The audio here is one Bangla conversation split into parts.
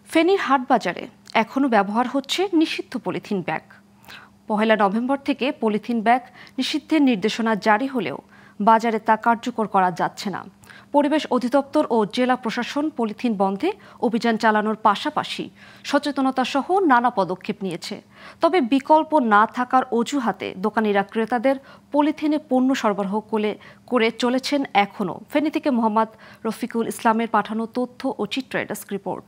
ফেনীর হাটবাজারে এখনও ব্যবহার হচ্ছে নিষিদ্ধ পলিথিন ব্যাগ। ১ নভেম্বর থেকে পলিথিন ব্যাগ নিষিদ্ধের নির্দেশনা জারি হলেও বাজারে তা কার্যকর করা যাচ্ছে না। পরিবেশ অধিদপ্তর ও জেলা প্রশাসন পলিথিন বন্ধে অভিযান চালানোর পাশাপাশি সচেতনতা সহ নানা পদক্ষেপ নিয়েছে। তবে বিকল্প না থাকার অজুহাতে দোকানিরা ক্রেতাদের পলিথিনে পণ্য সরবরাহ করে চলেছেন এখনও। ফেনী থেকে মোহাম্মদ রফিকুল ইসলামের পাঠানো তথ্য ও চিত্রের ডেস্ক রিপোর্ট।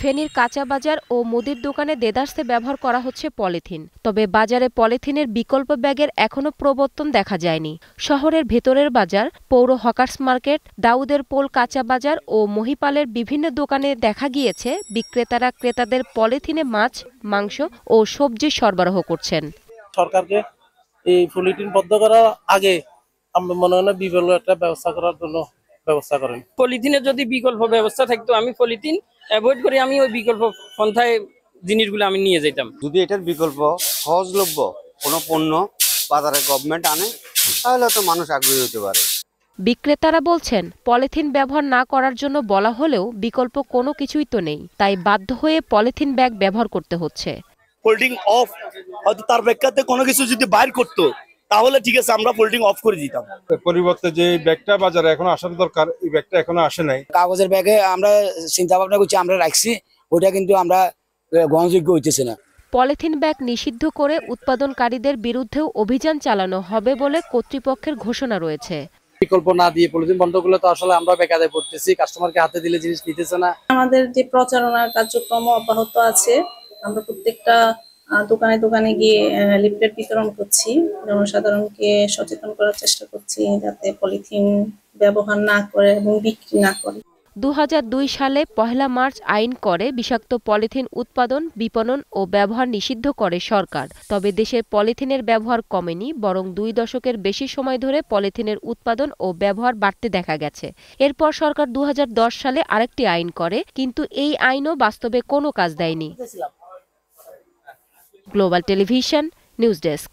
ফেনীর কাঁচা বাজার ও মুদির দোকানে দেদারসে ব্যবহার করা হচ্ছে পলিথিন। তবে বাজারে পলিথিনের বিকল্প ব্যাগের এখনও প্রবর্তন দেখা যায়নি। শহরের ভেতরের বাজার, পৌর হকার্স মার্কেট, দাউদের পোল কাঁচা বাজার ও মহিপালের বিভিন্ন দোকানে দেখা গিয়েছে বিক্রেতারা ক্রেতাদের পলিথিনে মাছ, মাংস ও সবজি সরবরাহ করছেন। সরকারকে এই পলিথিন বন্ধ করার আগে আমরা মনে হয় বিকল্প একটা ব্যবস্থা করার জন্য ব্যবস্থা করেন। পলিথিনের যদি বিকল্প ব্যবস্থা থাকতো, আমি পলিথিন অ্যাভয়েড করে আমি ওই বিকল্প পন্থায় জিনিসগুলো আমি নিয়ে যেতাম। যদি এটার বিকল্প সহজলভ্য কোনো পণ্য বাজারে গভর্নমেন্ট আনে তাহলে তো মানুষ আগ্রহী হতে পারে। বিক্রেতারা বলছেন, পলিথিন ব্যবহার না করার জন্য বলা হলেও বিকল্প কোনো কিছুই তো নেই, তাই বাধ্য হয়ে পলিথিন ব্যাগ ব্যবহার করতে হচ্ছে। ফোল্ডিং অফ হয়তো তার ব্যাখ্যাতে কোনো কিছু যদি বাইর করতো তাহলে ঠিক আছে, আমরা ফোল্ডিং অফ করে দিতাম। পরিবর্তে যে ব্যাগটা বাজারে এখন আসার দরকার, এই ব্যাগটা এখনো আসে নাই। কাগজের ব্যাগে আমরা চিন্তা ভাবনা করছি, আমরা রাখছি, ওটা কিন্তু আমরা গ্রহণযোগ্য হইতেছে না। পলিথিন ব্যাগ নিষিদ্ধ করে উৎপাদনকারীদের বিরুদ্ধেও অভিযান চালানো হবে বলে কর্তৃপক্ষের ঘোষণা রয়েছে। বিকল্প না দিয়ে পলিথিন বন্ধ করলে তো আসলে আমরা বেকারে পড়তেছি, কাস্টমারকে হাতে দিলে জিনিস নিতেছে না। আমাদের যে প্রচারণার কার্যক্রম অব্যাহত আছে, আমরা প্রত্যেকটা দোকানে দোকানে গিয়ে লিফলেট বিতরণ করছি, জনসাধারণকে সচেতন করার চেষ্টা করছি যাতে পলিথিন ব্যবহার না করে এবং বিক্রি না করে। ২০০২ সালে ১ মার্চ আইন করে বিষাক্ত পলিথিন উৎপাদন, বিপণন ও ব্যবহার নিষিদ্ধ করে সরকার। তবে দেশে পলিথিনের ব্যবহার কমেনি, বরং ২ দশকের বেশি সময় ধরে পলিথিনের উৎপাদন ও ব্যবহার বাড়তে দেখা গেছে। এরপর সরকার ২০১০ সালে আরেকটি আইন করে, কিন্তু এই আইনও বাস্তবে কোনো কাজ দেয়নি। Global television, news desk.